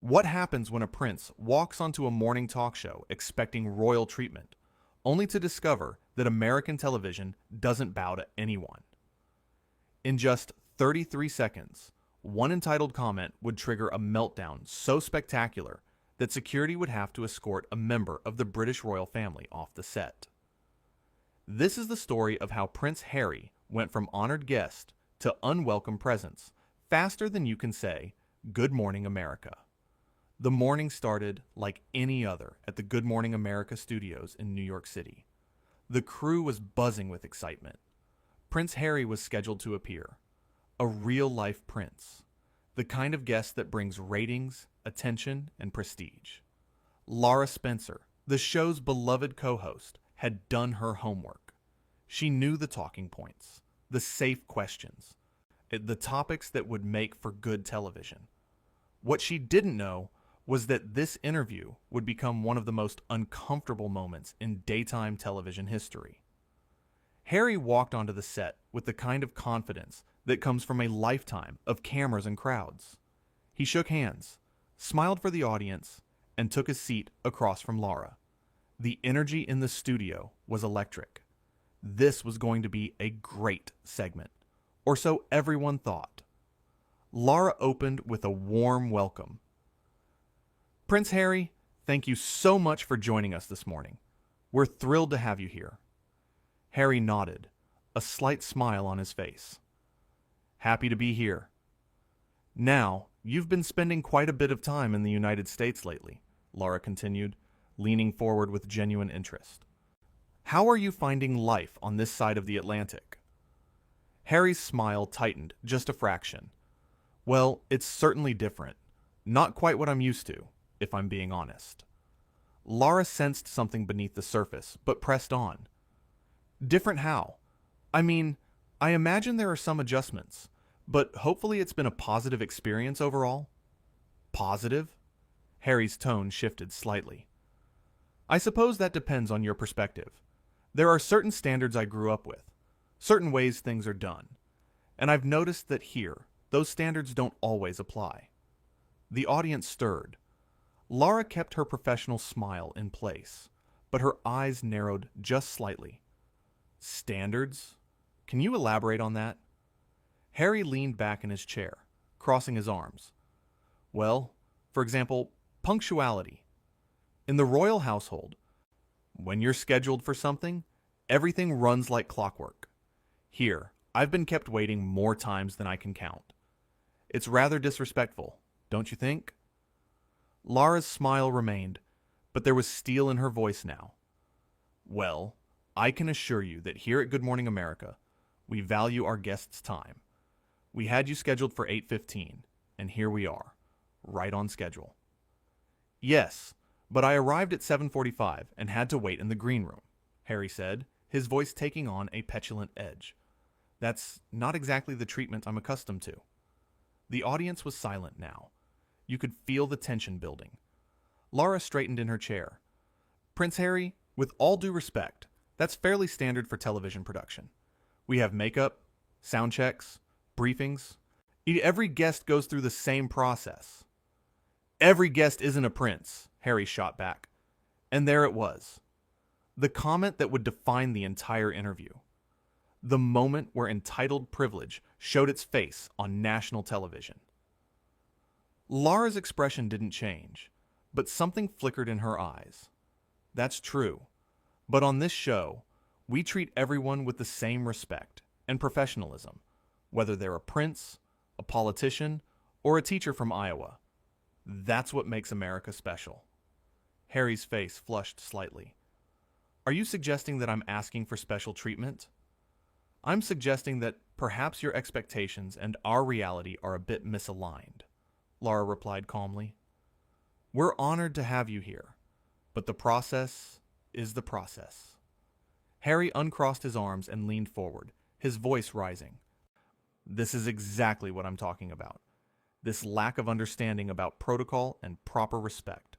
What happens when a prince walks onto a morning talk show expecting royal treatment, only to discover that American television doesn't bow to anyone? In just 33 seconds, one entitled comment would trigger a meltdown so spectacular that security would have to escort a member of the British royal family off the set. This is the story of how Prince Harry went from honored guest to unwelcome presence faster than you can say, "Good Morning America." The morning started like any other at the Good Morning America studios in New York City. The crew was buzzing with excitement. Prince Harry was scheduled to appear. A real-life prince. The kind of guest that brings ratings, attention, and prestige. Lara Spencer, the show's beloved co-host, had done her homework. She knew the talking points, the safe questions, the topics that would make for good television. What she didn't know was that this interview would become one of the most uncomfortable moments in daytime television history. Harry walked onto the set with the kind of confidence that comes from a lifetime of cameras and crowds. He shook hands, smiled for the audience, and took a seat across from Lara. The energy in the studio was electric. This was going to be a great segment, or so everyone thought. Lara opened with a warm welcome. "Prince Harry, thank you so much for joining us this morning. We're thrilled to have you here." Harry nodded, a slight smile on his face. "Happy to be here. Now, you've been spending quite a bit of time in the United States lately," Lara continued, leaning forward with genuine interest. "How are you finding life on this side of the Atlantic?" Harry's smile tightened just a fraction. "Well, it's certainly different. Not quite what I'm used to, if I'm being honest." Lara sensed something beneath the surface, but pressed on. "Different how? I mean, I imagine there are some adjustments, but hopefully it's been a positive experience overall." "Positive?" Harry's tone shifted slightly. "I suppose that depends on your perspective. There are certain standards I grew up with, certain ways things are done, and I've noticed that here, those standards don't always apply." The audience stirred. Lara kept her professional smile in place, but her eyes narrowed just slightly. "Standards? Can you elaborate on that?" Harry leaned back in his chair, crossing his arms. "Well, for example, punctuality. In the royal household, when you're scheduled for something, everything runs like clockwork. Here, I've been kept waiting more times than I can count. It's rather disrespectful, don't you think?" Lara's smile remained, but there was steel in her voice now. "Well, I can assure you that here at Good Morning America, we value our guests' time. We had you scheduled for 8:15, and here we are, right on schedule." "Yes, but I arrived at 7:45 and had to wait in the green room," Harry said, his voice taking on a petulant edge. "That's not exactly the treatment I'm accustomed to." The audience was silent now. You could feel the tension building. Lara straightened in her chair. "Prince Harry, with all due respect, that's fairly standard for television production. We have makeup, sound checks, briefings. Every guest goes through the same process." "Every guest isn't a prince," Harry shot back. And there it was. The comment that would define the entire interview. The moment where entitled privilege showed its face on national television. Lara's expression didn't change, but something flickered in her eyes. "That's true. But on this show, we treat everyone with the same respect and professionalism, whether they're a prince, a politician, or a teacher from Iowa. That's what makes America special." Harry's face flushed slightly. "Are you suggesting that I'm asking for special treatment?" "I'm suggesting that perhaps your expectations and our reality are a bit misaligned," Lara replied calmly. "We're honored to have you here, but the process is the process." Harry uncrossed his arms and leaned forward, his voice rising. "This is exactly what I'm talking about. This lack of understanding about protocol and proper respect.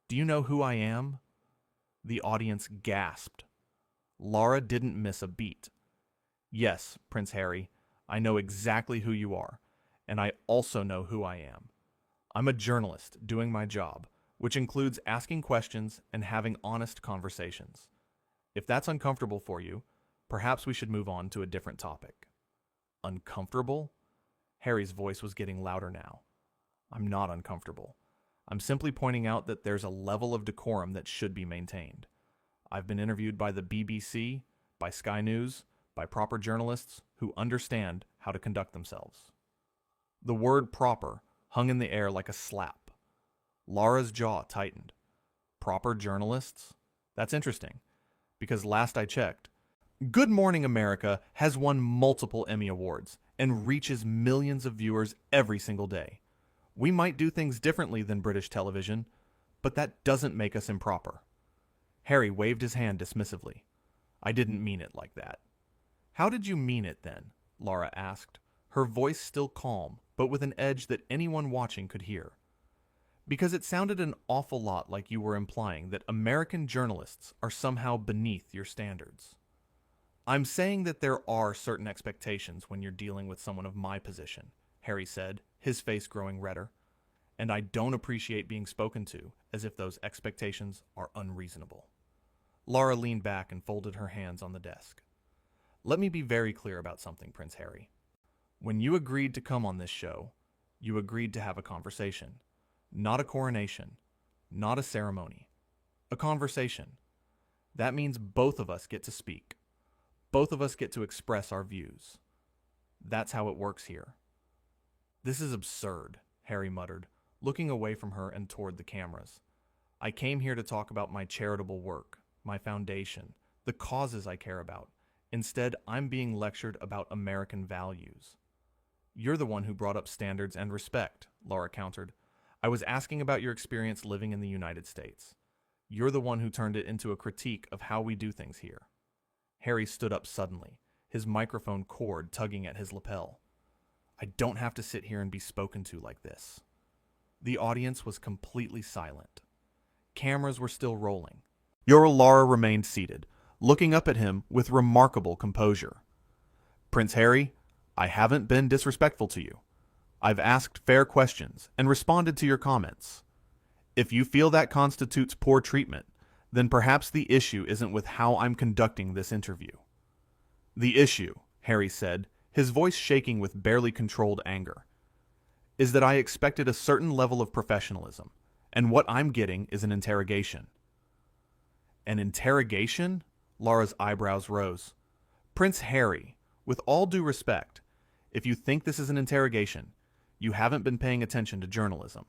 Do you know who I am?" The audience gasped. Lara didn't miss a beat. "Yes, Prince Harry, I know exactly who you are, and I also know who I am. I'm a journalist doing my job, which includes asking questions and having honest conversations. If that's uncomfortable for you, perhaps we should move on to a different topic. Uncomfortable? Harry's voice was getting louder now. I'm not uncomfortable. I'm simply pointing out that there's a level of decorum that should be maintained. I've been interviewed by the BBC, by Sky News, by proper journalists who understand how to conduct themselves. The word proper hung in the air like a slap. Lara's jaw tightened. Proper journalists? That's interesting, because last I checked, Good Morning America has won multiple Emmy Awards and reaches millions of viewers every single day. We might do things differently than British television, but that doesn't make us improper. Harry waved his hand dismissively. I didn't mean it like that. How did you mean it then? Lara asked, her voice still calm, but with an edge that anyone watching could hear. Because it sounded an awful lot like you were implying that American journalists are somehow beneath your standards. I'm saying that there are certain expectations when you're dealing with someone of my position, Harry said, his face growing redder, and I don't appreciate being spoken to as if those expectations are unreasonable. Lara leaned back and folded her hands on the desk. Let me be very clear about something, Prince Harry. When you agreed to come on this show, you agreed to have a conversation. Not a coronation, not a ceremony. A conversation. That means both of us get to speak. Both of us get to express our views. That's how it works here. This is absurd, Harry muttered, looking away from her and toward the cameras. I came here to talk about my charitable work, my foundation, the causes I care about. Instead, I'm being lectured about American values. You're the one who brought up standards and respect, Lara countered. I was asking about your experience living in the United States. You're the one who turned it into a critique of how we do things here. Harry stood up suddenly, his microphone cord tugging at his lapel. I don't have to sit here and be spoken to like this. The audience was completely silent. Cameras were still rolling. Lara remained seated, looking up at him with remarkable composure. Prince Harry, I haven't been disrespectful to you. I've asked fair questions and responded to your comments. If you feel that constitutes poor treatment, then perhaps the issue isn't with how I'm conducting this interview. The issue, Harry said, his voice shaking with barely controlled anger, is that I expected a certain level of professionalism, and what I'm getting is an interrogation. An interrogation? Lara's eyebrows rose. Prince Harry, with all due respect, if you think this is an interrogation, you haven't been paying attention to journalism.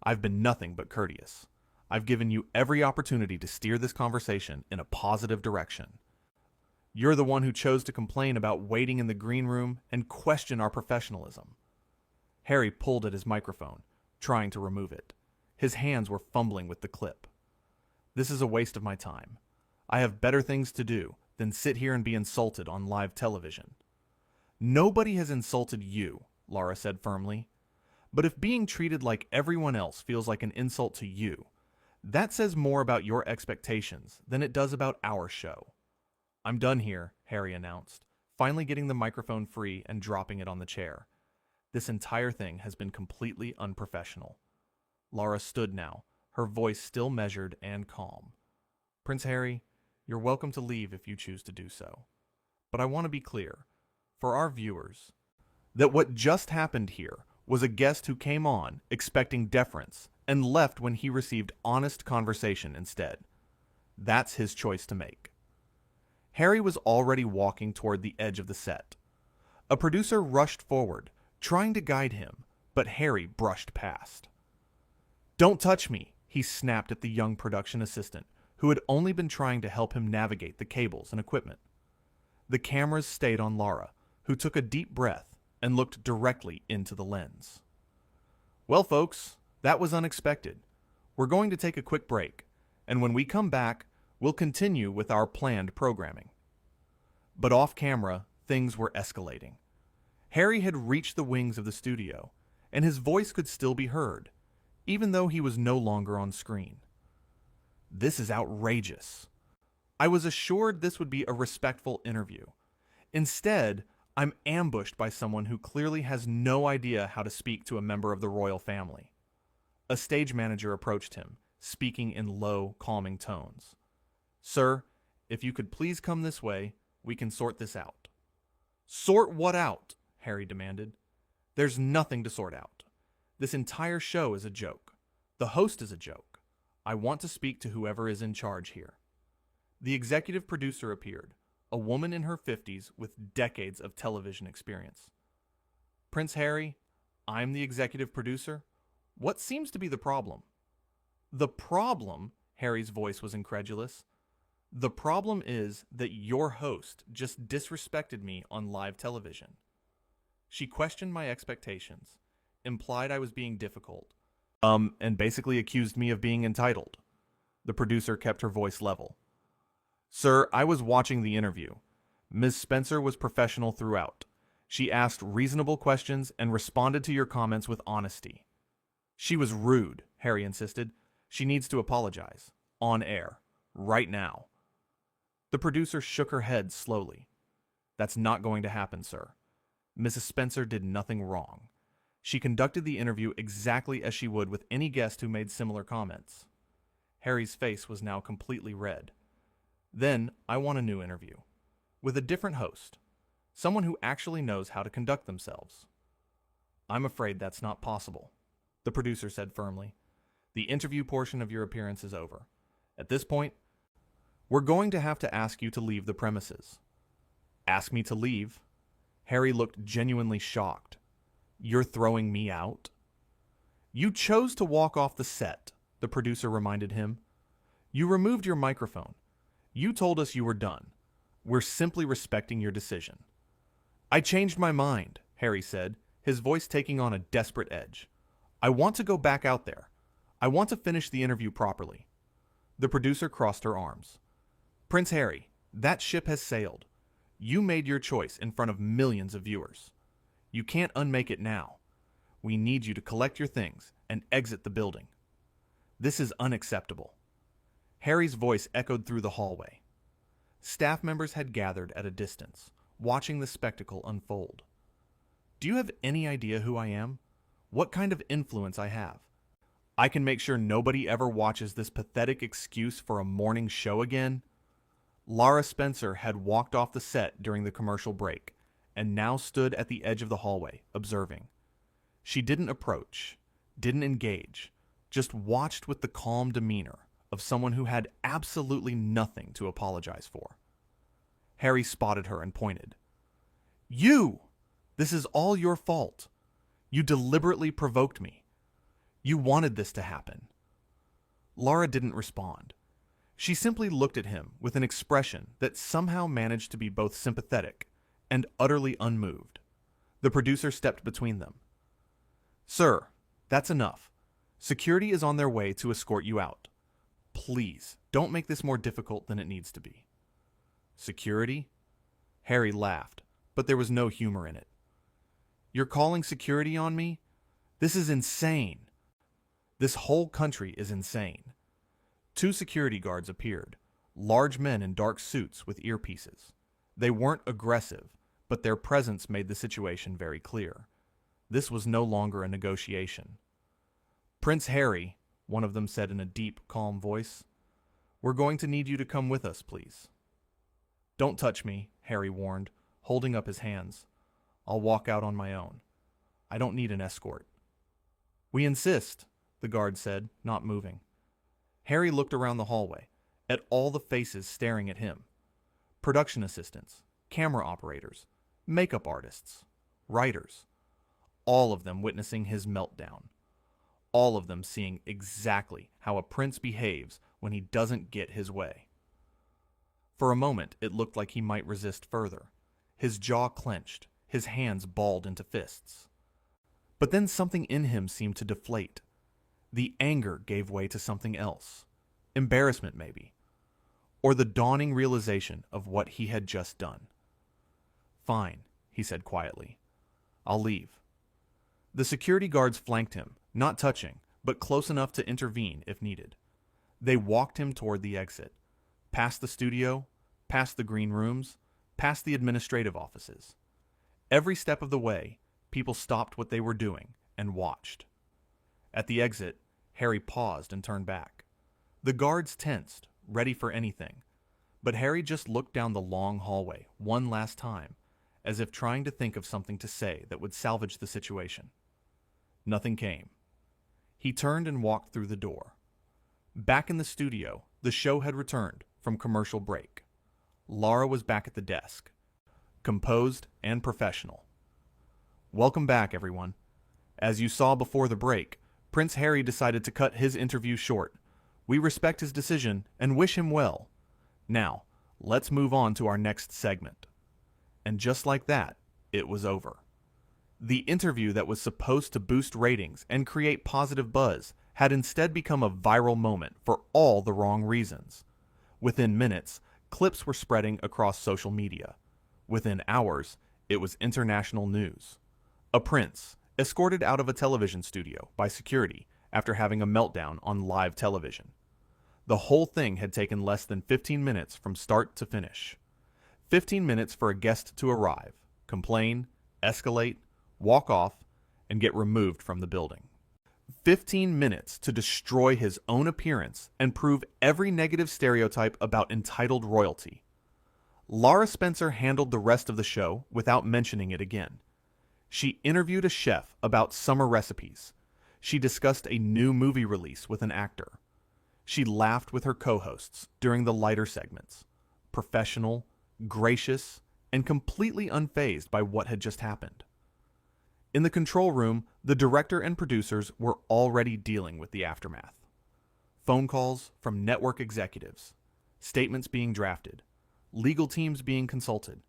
I've been nothing but courteous. I've given you every opportunity to steer this conversation in a positive direction. You're the one who chose to complain about waiting in the green room and question our professionalism. Harry pulled at his microphone, trying to remove it. His hands were fumbling with the clip. This is a waste of my time. I have better things to do than sit here and be insulted on live television. Nobody has insulted you, Lara said firmly. But if being treated like everyone else feels like an insult to you, that says more about your expectations than it does about our show. I'm done here, Harry announced, finally getting the microphone free and dropping it on the chair. This entire thing has been completely unprofessional. Lara stood now, her voice still measured and calm. Prince Harry, you're welcome to leave if you choose to do so. But I want to be clear, for our viewers, that what just happened here was a guest who came on expecting deference and left when he received honest conversation instead. That's his choice to make. Harry was already walking toward the edge of the set. A producer rushed forward, trying to guide him, but Harry brushed past. Don't touch me, he snapped at the young production assistant, who had only been trying to help him navigate the cables and equipment. The cameras stayed on Lara, who took a deep breath and looked directly into the lens. Well, folks, that was unexpected. We're going to take a quick break, and when we come back, we'll continue with our planned programming. But off camera, things were escalating. Harry had reached the wings of the studio, and his voice could still be heard, even though he was no longer on screen. This is outrageous. I was assured this would be a respectful interview. Instead, I'm ambushed by someone who clearly has no idea how to speak to a member of the royal family. A stage manager approached him, speaking in low, calming tones. "Sir, if you could please come this way, we can sort this out." "Sort what out?" Harry demanded. "There's nothing to sort out. This entire show is a joke. The host is a joke. I want to speak to whoever is in charge here." The executive producer appeared, a woman in her 50s with decades of television experience. "Prince Harry, I'm the executive producer. What seems to be the problem?" "The problem?" Harry's voice was incredulous. "The problem is that your host just disrespected me on live television. She questioned my expectations, implied I was being difficult, and basically accused me of being entitled." The producer kept her voice level. "Sir, I was watching the interview. Ms. Spencer was professional throughout. She asked reasonable questions and responded to your comments with honesty." "She was rude," Harry insisted. "She needs to apologize. On air. Right now." The producer shook her head slowly. "That's not going to happen, sir. Mrs. Spencer did nothing wrong. She conducted the interview exactly as she would with any guest who made similar comments." Harry's face was now completely red. "Then I want a new interview. With a different host. Someone who actually knows how to conduct themselves." "I'm afraid that's not possible," the producer said firmly. "The interview portion of your appearance is over. At this point, we're going to have to ask you to leave the premises." "Ask me to leave?" Harry looked genuinely shocked. "You're throwing me out?" "You chose to walk off the set," the producer reminded him. "You removed your microphone. You told us you were done. We're simply respecting your decision." "I changed my mind," Harry said, his voice taking on a desperate edge. "I want to go back out there. I want to finish the interview properly." The producer crossed her arms. "Prince Harry, that ship has sailed. You made your choice in front of millions of viewers. You can't unmake it now. We need you to collect your things and exit the building. This is unacceptable." Harry's voice echoed through the hallway. Staff members had gathered at a distance, watching the spectacle unfold. "Do you have any idea who I am? What kind of influence I have? I can make sure nobody ever watches this pathetic excuse for a morning show again." Lara Spencer had walked off the set during the commercial break and now stood at the edge of the hallway, observing. She didn't approach, didn't engage, just watched with the calm demeanor of someone who had absolutely nothing to apologize for. Harry spotted her and pointed. "You! This is all your fault. You deliberately provoked me. You wanted this to happen." Lara didn't respond. She simply looked at him with an expression that somehow managed to be both sympathetic and utterly unmoved. The producer stepped between them. "Sir, that's enough. Security is on their way to escort you out. Please, don't make this more difficult than it needs to be." "Security?" Harry laughed, but there was no humor in it. "You're calling security on me? This is insane. This whole country is insane." 2 security guards appeared, large men in dark suits with earpieces. They weren't aggressive, but their presence made the situation very clear. This was no longer a negotiation. "Prince Harry," one of them said in a deep, calm voice, "we're going to need you to come with us, please." "Don't touch me," Harry warned, holding up his hands. "I'll walk out on my own. I don't need an escort." "We insist," the guard said, not moving. Harry looked around the hallway, at all the faces staring at him. Production assistants, camera operators, makeup artists, writers. All of them witnessing his meltdown. All of them seeing exactly how a prince behaves when he doesn't get his way. For a moment, it looked like he might resist further. His jaw clenched, his hands balled into fists. But then something in him seemed to deflate. The anger gave way to something else. Embarrassment, maybe. Or the dawning realization of what he had just done. "Fine," he said quietly. "I'll leave." The security guards flanked him, not touching, but close enough to intervene if needed. They walked him toward the exit, past the studio, past the green rooms, past the administrative offices. Every step of the way, people stopped what they were doing and watched. At the exit, Harry paused and turned back. The guards tensed, ready for anything, but Harry just looked down the long hallway one last time, as if trying to think of something to say that would salvage the situation. Nothing came. He turned and walked through the door. Back in the studio, the show had returned from commercial break. Lara was back at the desk, composed and professional. Welcome back, everyone. As you saw before the break, Prince Harry decided to cut his interview short. We respect his decision and wish him well. Now, let's move on to our next segment. And just like that, it was over. The interview that was supposed to boost ratings and create positive buzz had instead become a viral moment for all the wrong reasons. Within minutes, clips were spreading across social media. Within hours, it was international news. A prince, escorted out of a television studio by security after having a meltdown on live television. The whole thing had taken less than 15 minutes from start to finish. 15 minutes for a guest to arrive, complain, escalate, walk off, and get removed from the building. 15 minutes to destroy his own appearance and prove every negative stereotype about entitled royalty. Lara Spencer handled the rest of the show without mentioning it again. She interviewed a chef about summer recipes. She discussed a new movie release with an actor. She laughed with her co-hosts during the lighter segments, professional, gracious, and completely unfazed by what had just happened. In the control room, the director and producers were already dealing with the aftermath. Phone calls from network executives, statements being drafted, legal teams being consulted.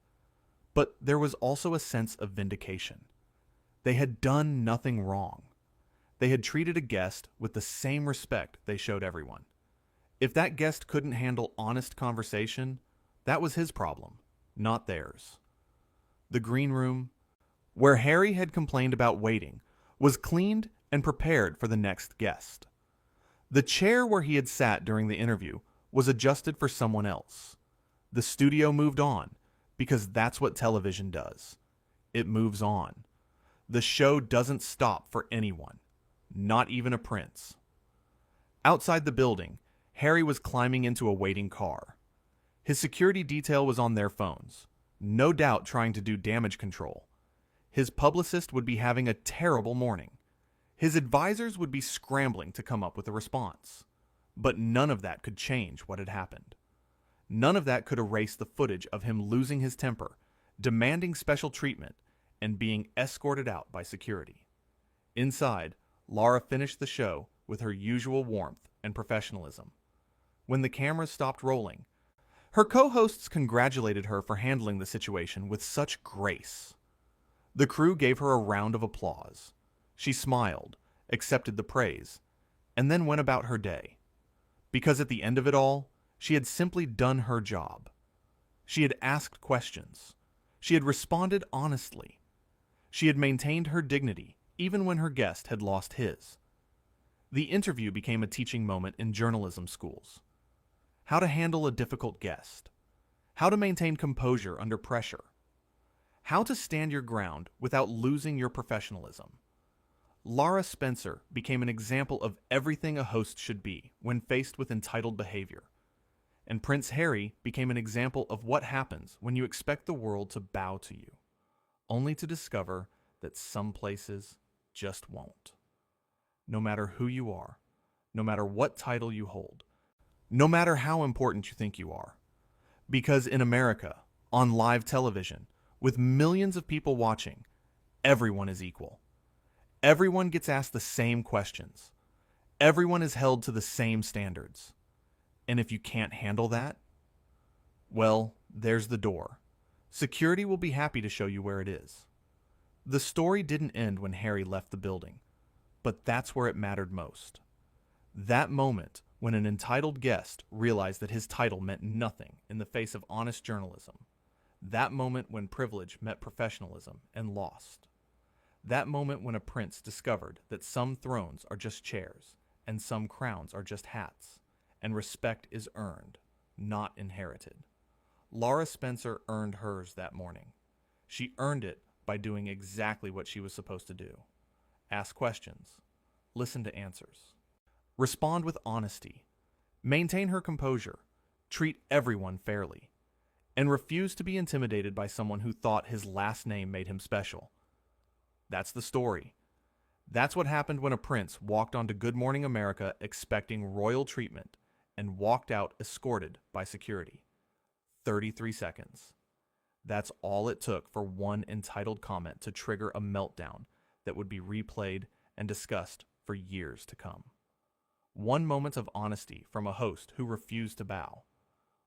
But there was also a sense of vindication. They had done nothing wrong. They had treated a guest with the same respect they showed everyone. If that guest couldn't handle honest conversation, that was his problem, not theirs. The green room, where Harry had complained about waiting, was cleaned and prepared for the next guest. The chair where he had sat during the interview was adjusted for someone else. The studio moved on, because that's what television does. It moves on. The show doesn't stop for anyone, not even a prince. Outside the building, Harry was climbing into a waiting car. His security detail was on their phones, no doubt trying to do damage control. His publicist would be having a terrible morning. His advisors would be scrambling to come up with a response. But none of that could change what had happened. None of that could erase the footage of him losing his temper, demanding special treatment, and being escorted out by security. Inside, Lara finished the show with her usual warmth and professionalism. When the cameras stopped rolling, her co-hosts congratulated her for handling the situation with such grace. The crew gave her a round of applause. She smiled, accepted the praise, and then went about her day. Because at the end of it all, she had simply done her job. She had asked questions. She had responded honestly. She had maintained her dignity, even when her guest had lost his. The interview became a teaching moment in journalism schools. How to handle a difficult guest. How to maintain composure under pressure. How to stand your ground without losing your professionalism. Lara Spencer became an example of everything a host should be when faced with entitled behavior. And Prince Harry became an example of what happens when you expect the world to bow to you, only to discover that some places just won't. No matter who you are, no matter what title you hold, no matter how important you think you are. Because in America, on live television, with millions of people watching, everyone is equal. Everyone gets asked the same questions. Everyone is held to the same standards. And if you can't handle that, well, there's the door. Security will be happy to show you where it is. The story didn't end when Harry left the building, but that's where it mattered most. That moment when an entitled guest realized that his title meant nothing in the face of honest journalism. That moment when privilege met professionalism and lost. That moment when a prince discovered that some thrones are just chairs and some crowns are just hats, and respect is earned, not inherited. Lara Spencer earned hers that morning. She earned it by doing exactly what she was supposed to do. Ask questions. Listen to answers. Respond with honesty. Maintain her composure. Treat everyone fairly. And refuse to be intimidated by someone who thought his last name made him special. That's the story. That's what happened when a prince walked onto Good Morning America expecting royal treatment and walked out escorted by security. 33 seconds. That's all it took for one entitled comment to trigger a meltdown that would be replayed and discussed for years to come. One moment of honesty from a host who refused to bow.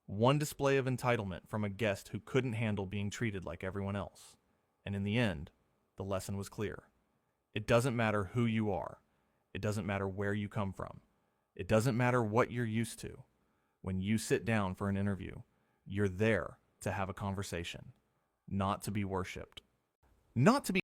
One display of entitlement from a guest who couldn't handle being treated like everyone else. And in the end, the lesson was clear. It doesn't matter who you are. It doesn't matter where you come from. It doesn't matter what you're used to. When you sit down for an interview, you're there to have a conversation, not to be worshipped. Not to be